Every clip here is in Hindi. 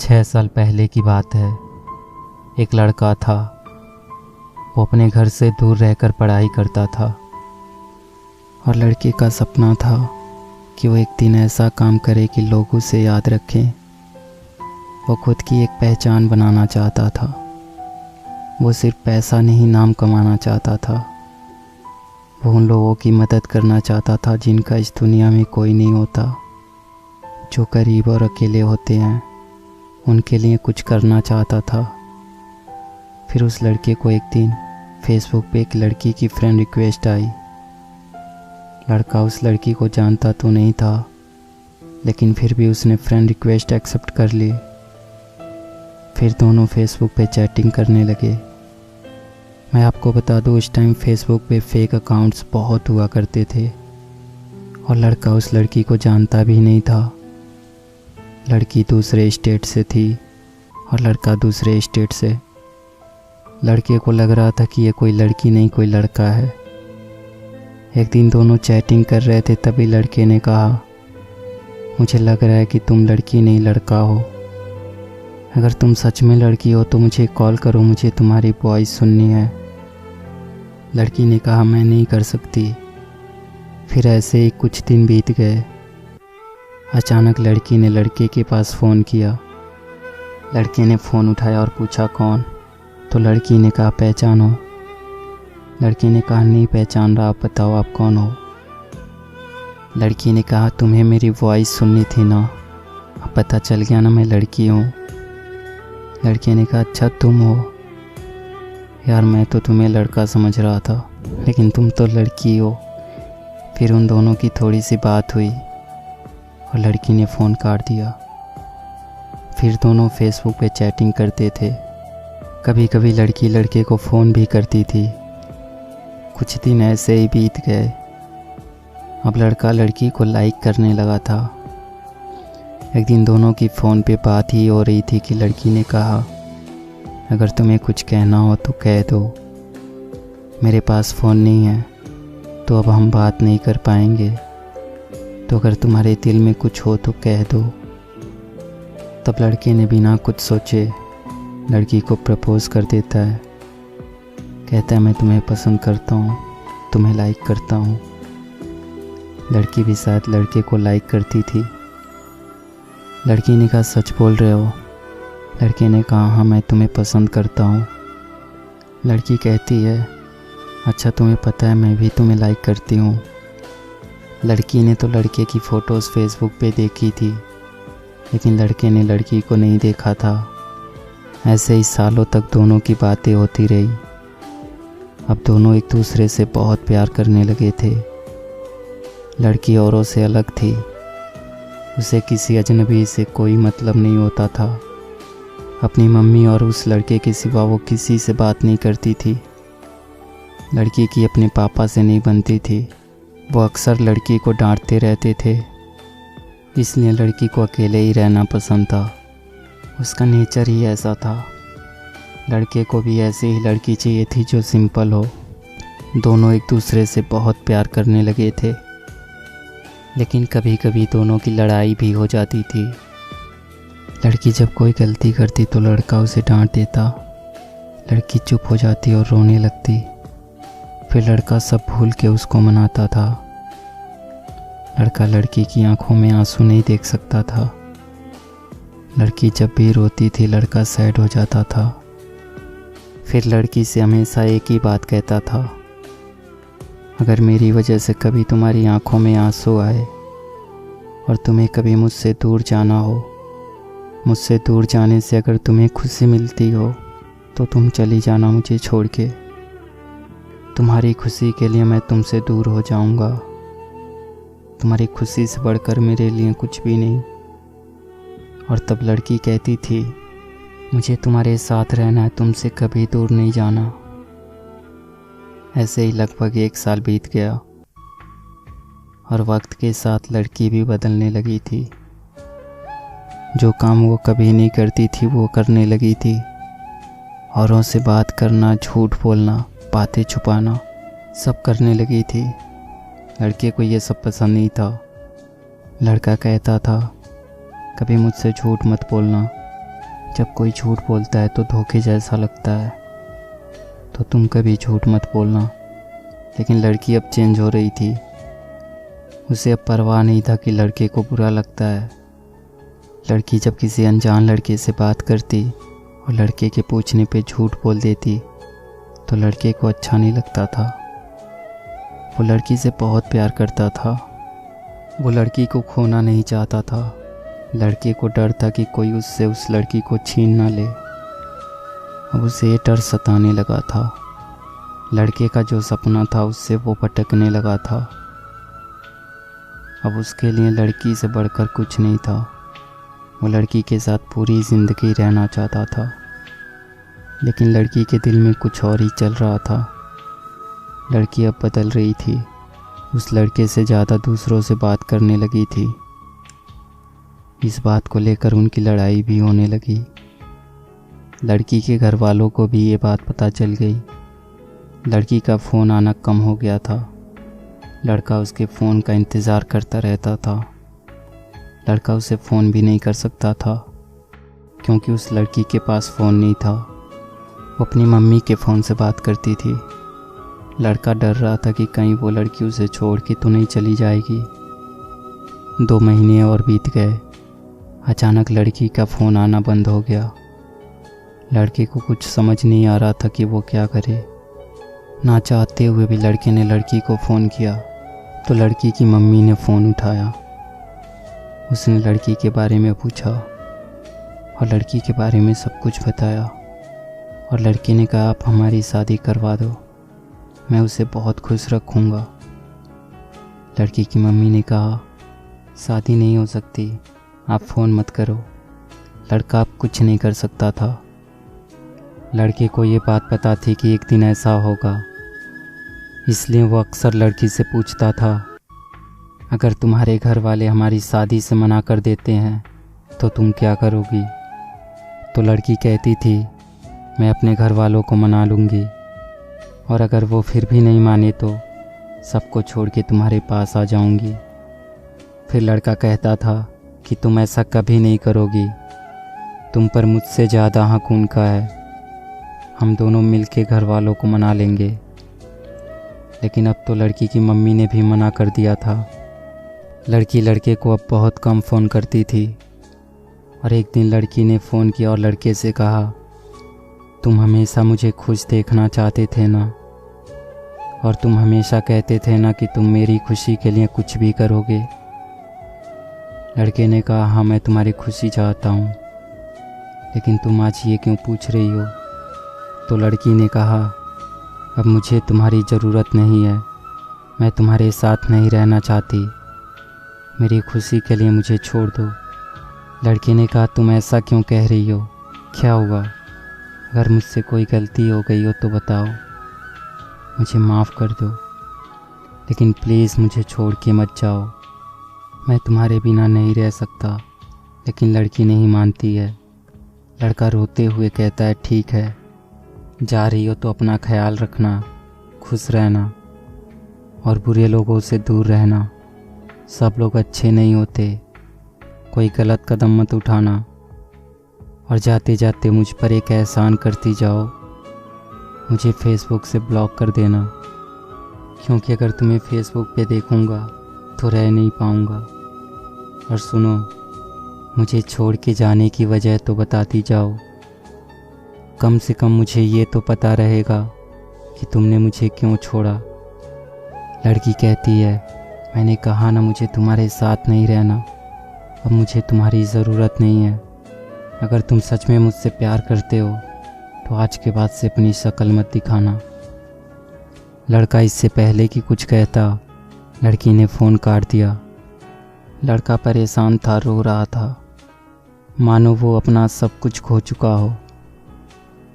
6 साल पहले की बात है। एक लड़का था। वो अपने घर से दूर रहकर पढ़ाई करता था और लड़के का सपना था कि वो एक दिन ऐसा काम करे कि लोग उसे याद रखें। वो खुद की एक पहचान बनाना चाहता था। वो सिर्फ पैसा नहीं, नाम कमाना चाहता था। वो उन लोगों की मदद करना चाहता था जिनका इस दुनिया में कोई नहीं होता, जो गरीब और अकेले होते हैं। उनके लिए कुछ करना चाहता था। फिर उस लड़के को एक दिन फेसबुक पे एक लड़की की फ्रेंड रिक्वेस्ट आई। लड़का उस लड़की को जानता तो नहीं था, लेकिन फिर भी उसने फ्रेंड रिक्वेस्ट एक्सेप्ट कर ली। फिर दोनों फेसबुक पे चैटिंग करने लगे। मैं आपको बता दूं, उस टाइम फेसबुक पे फेक अकाउंट्स बहुत हुआ करते थे और लड़का उस लड़की को जानता भी नहीं था। लड़की दूसरे स्टेट से थी और लड़का दूसरे स्टेट से। लड़के को लग रहा था कि ये कोई लड़की नहीं, कोई लड़का है। एक दिन दोनों चैटिंग कर रहे थे, तभी लड़के ने कहा, मुझे लग रहा है कि तुम लड़की नहीं लड़का हो। अगर तुम सच में लड़की हो तो मुझे कॉल करो, मुझे तुम्हारी वॉइस सुननी है। लड़की ने कहा, मैं नहीं कर सकती। फिर ऐसे ही कुछ दिन बीत गए। अचानक लड़की ने लड़के के पास फ़ोन किया। लड़के ने फ़ोन उठाया और पूछा, कौन? तो लड़की ने कहा, पहचानो। लड़के ने कहा, नहीं पहचान रहा, आप बताओ आप कौन हो। लड़की ने कहा, तुम्हें मेरी वॉइस सुननी थी ना, अब पता चल गया ना मैं लड़की हूँ। लड़के ने कहा, अच्छा तुम हो? यार मैं तो तुम्हें लड़का समझ रहा था, लेकिन तुम तो लड़की हो। फिर उन दोनों की थोड़ी सी बात हुई और लड़की ने फ़ोन काट दिया। फिर दोनों फेसबुक पे चैटिंग करते थे। कभी कभी लड़की लड़के को फ़ोन भी करती थी। कुछ दिन ऐसे ही बीत गए। अब लड़का लड़की को लाइक करने लगा था। एक दिन दोनों की फ़ोन पे बात ही हो रही थी कि लड़की ने कहा, अगर तुम्हें कुछ कहना हो तो कह दो, मेरे पास फ़ोन नहीं है तो अब हम बात नहीं कर पाएंगे, तो अगर तुम्हारे दिल में कुछ हो तो कह दो। तब लड़के ने बिना कुछ सोचे लड़की को प्रपोज़ कर देता है। कहता है, मैं तुम्हें पसंद करता हूँ, तुम्हें लाइक करता हूँ। लड़की भी शायद लड़के को लाइक करती थी। लड़की ने कहा, सच बोल रहे हो? लड़के ने कहा, हाँ मैं तुम्हें पसंद करता हूँ। लड़की कहती है, अच्छा तुम्हें पता है मैं भी तुम्हें लाइक करती हूँ। लड़की ने तो लड़के की फ़ोटोज़ फेसबुक पे देखी थी, लेकिन लड़के ने लड़की को नहीं देखा था। ऐसे ही सालों तक दोनों की बातें होती रही। अब दोनों एक दूसरे से बहुत प्यार करने लगे थे। लड़की औरों से अलग थी। उसे किसी अजनबी से कोई मतलब नहीं होता था। अपनी मम्मी और उस लड़के के सिवा वो किसी से बात नहीं करती थी। लड़की की अपने पापा से नहीं बनती थी। वो अक्सर लड़की को डांटते रहते थे, इसलिए लड़की को अकेले ही रहना पसंद था। उसका नेचर ही ऐसा था। लड़के को भी ऐसी ही लड़की चाहिए थी जो सिंपल हो। दोनों एक दूसरे से बहुत प्यार करने लगे थे, लेकिन कभी कभी दोनों की लड़ाई भी हो जाती थी। लड़की जब कोई गलती करती तो लड़का उसे डांट देता। लड़की चुप हो जाती और रोने लगती। फिर लड़का सब भूल के उसको मनाता था। लड़का लड़की की आंखों में आंसू नहीं देख सकता था। लड़की जब भी रोती थी लड़का सैड हो जाता था। फिर लड़की से हमेशा एक ही बात कहता था, अगर मेरी वजह से कभी तुम्हारी आंखों में आंसू आए और तुम्हें कभी मुझसे दूर जाना हो, मुझसे दूर जाने से अगर तुम्हें खुशी मिलती हो तो तुम चली जाना मुझे छोड़ के। तुम्हारी खुशी के लिए मैं तुमसे दूर हो जाऊंगा। तुम्हारी खुशी से बढ़कर मेरे लिए कुछ भी नहीं। और तब लड़की कहती थी, मुझे तुम्हारे साथ रहना है, तुमसे कभी दूर नहीं जाना। ऐसे ही लगभग 1 साल बीत गया और वक्त के साथ लड़की भी बदलने लगी थी। जो काम वो कभी नहीं करती थी वो करने लगी थी। औरों से बात करना, झूठ बोलना, बातें छुपाना सब करने लगी थी। लड़के को ये सब पसंद नहीं था। लड़का कहता था, कभी मुझसे झूठ मत बोलना, जब कोई झूठ बोलता है तो धोखे जैसा लगता है, तो तुम कभी झूठ मत बोलना। लेकिन लड़की अब चेंज हो रही थी। उसे अब परवाह नहीं था कि लड़के को बुरा लगता है। लड़की जब किसी अनजान लड़के से बात करती और लड़के के पूछने पे झूठ बोल देती तो लड़के को अच्छा नहीं लगता था। वो लड़की से बहुत प्यार करता था। वो लड़की को खोना नहीं चाहता था। लड़के को डर था कि कोई उससे उस लड़की को छीन ना ले। अब उसे ये डर सताने लगा था। लड़के का जो सपना था उससे वो भटकने लगा था। अब उसके लिए लड़की से बढ़कर कुछ नहीं था। वो लड़की के साथ पूरी ज़िंदगी रहना चाहता था, लेकिन लड़की के दिल में कुछ और ही चल रहा था। लड़की अब बदल रही थी। उस लड़के से ज़्यादा दूसरों से बात करने लगी थी। इस बात को लेकर उनकी लड़ाई भी होने लगी। लड़की के घर वालों को भी ये बात पता चल गई। लड़की का फ़ोन आना कम हो गया था। लड़का उसके फ़ोन का इंतज़ार करता रहता था। लड़का उसे फ़ोन भी नहीं कर सकता था क्योंकि उस लड़की के पास फ़ोन नहीं था। वो अपनी मम्मी के फ़ोन से बात करती थी। लड़का डर रहा था कि कहीं वो लड़की उसे छोड़ के तो नहीं चली जाएगी। 2 महीने और बीत गए। अचानक लड़की का फ़ोन आना बंद हो गया। लड़के को कुछ समझ नहीं आ रहा था कि वो क्या करे। ना चाहते हुए भी लड़के ने लड़की को फ़ोन किया तो लड़की की मम्मी ने फ़ोन उठाया। उसने लड़की के बारे में पूछा और लड़की के बारे में सब कुछ बताया। और लड़के ने कहा, आप हमारी शादी करवा दो, मैं उसे बहुत खुश रखूँगा। लड़की की मम्मी ने कहा, शादी नहीं हो सकती, आप फ़ोन मत करो। लड़का अब कुछ नहीं कर सकता था। लड़के को ये बात पता थी कि एक दिन ऐसा होगा, इसलिए वो अक्सर लड़की से पूछता था, अगर तुम्हारे घर वाले हमारी शादी से मना कर देते हैं तो तुम क्या करोगी? तो लड़की कहती थी, मैं अपने घर वालों को मना लूँगी, और अगर वो फिर भी नहीं माने तो सबको छोड़ के तुम्हारे पास आ जाऊँगी। फिर लड़का कहता था कि तुम ऐसा कभी नहीं करोगी, तुम पर मुझसे ज़्यादा हक उनका है, हम दोनों मिल के घर वालों को मना लेंगे। लेकिन अब तो लड़की की मम्मी ने भी मना कर दिया था। लड़की लड़के को अब बहुत कम फ़ोन करती थी। और एक दिन लड़की ने फ़ोन किया और लड़के से कहा, तुम हमेशा मुझे खुश देखना चाहते थे ना, और तुम हमेशा कहते थे ना कि तुम मेरी खुशी के लिए कुछ भी करोगे। लड़के ने कहा, हाँ मैं तुम्हारी खुशी चाहता हूँ, लेकिन तुम आज ये क्यों पूछ रही हो? तो लड़की ने कहा, अब मुझे तुम्हारी ज़रूरत नहीं है, मैं तुम्हारे साथ नहीं रहना चाहती, मेरी खुशी के लिए मुझे छोड़ दो। लड़के ने कहा, तुम ऐसा क्यों कह रही हो, क्या हुआ? अगर मुझसे कोई गलती हो गई हो तो बताओ, मुझे माफ़ कर दो, लेकिन प्लीज़ मुझे छोड़ के मत जाओ, मैं तुम्हारे बिना नहीं रह सकता। लेकिन लड़की नहीं मानती है। लड़का रोते हुए कहता है, ठीक है, जा रही हो तो अपना ख्याल रखना, खुश रहना और बुरे लोगों से दूर रहना। सब लोग अच्छे नहीं होते, कोई गलत कदम मत उठाना, और जाते जाते मुझ पर एक एहसान करती जाओ, मुझे फेसबुक से ब्लॉक कर देना, क्योंकि अगर तुम्हें फेसबुक पे देखूंगा तो रह नहीं पाऊंगा। और सुनो, मुझे छोड़ के जाने की वजह तो बताती जाओ, कम से कम मुझे ये तो पता रहेगा कि तुमने मुझे क्यों छोड़ा। लड़की कहती है, मैंने कहा ना मुझे तुम्हारे साथ नहीं रहना, अब मुझे तुम्हारी ज़रूरत नहीं है। अगर तुम सच में मुझसे प्यार करते हो तो आज के बाद से अपनी शक्ल मत दिखाना। लड़का इससे पहले कि कुछ कहता, लड़की ने फ़ोन काट दिया। लड़का परेशान था, रो रहा था, मानो वो अपना सब कुछ खो चुका हो।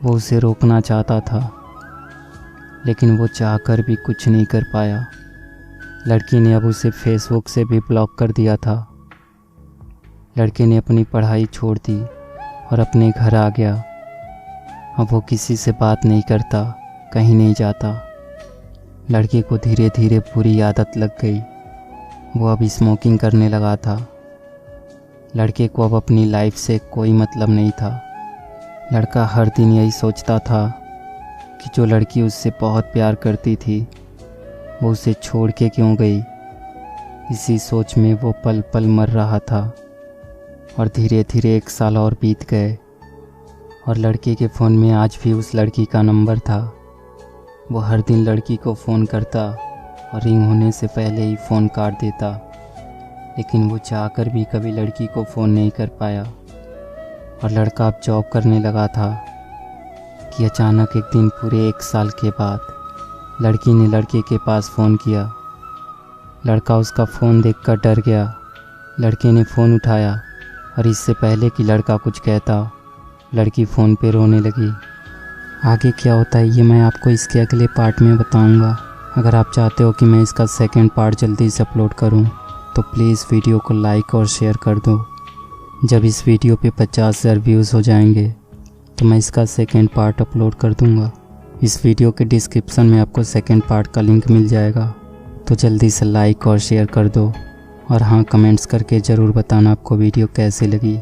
वो उसे रोकना चाहता था, लेकिन वो चाहकर भी कुछ नहीं कर पाया। लड़की ने अब उसे फेसबुक से भी ब्लॉक कर दिया था। लड़के ने अपनी पढ़ाई छोड़ दी और अपने घर आ गया। अब वो किसी से बात नहीं करता, कहीं नहीं जाता। लड़के को धीरे धीरे बुरी आदत लग गई। वो अब स्मोकिंग करने लगा था। लड़के को अब अपनी लाइफ से कोई मतलब नहीं था। लड़का हर दिन यही सोचता था कि जो लड़की उससे बहुत प्यार करती थी वो उसे छोड़ के क्यों गई। इसी सोच में वो पल पल मर रहा था। और धीरे धीरे 1 साल और बीत गए और लड़के के फ़ोन में आज भी उस लड़की का नंबर था। वो हर दिन लड़की को फ़ोन करता और रिंग होने से पहले ही फ़ोन काट देता, लेकिन वो चाहकर भी कभी लड़की को फ़ोन नहीं कर पाया। और लड़का अब जॉब करने लगा था कि अचानक एक दिन पूरे 1 साल के बाद लड़की ने लड़के के पास फ़ोन किया। लड़का उसका फ़ोन देखकर डर गया। लड़के ने फ़ोन उठाया और इससे पहले कि लड़का कुछ कहता, लड़की फ़ोन पे रोने लगी। आगे क्या होता है ये मैं आपको इसके अगले पार्ट में बताऊंगा। अगर आप चाहते हो कि मैं इसका सेकंड पार्ट जल्दी से अपलोड करूं तो प्लीज़ वीडियो को लाइक और शेयर कर दो। जब इस वीडियो पे 50,000 व्यूज़ हो जाएंगे तो मैं इसका सेकंड पार्ट अपलोड कर दूंगा। इस वीडियो के डिस्क्रिप्शन में आपको सेकंड पार्ट का लिंक मिल जाएगा, तो जल्दी से लाइक और शेयर कर दो। और हाँ, कमेंट्स करके ज़रूर बताना आपको वीडियो कैसी लगी।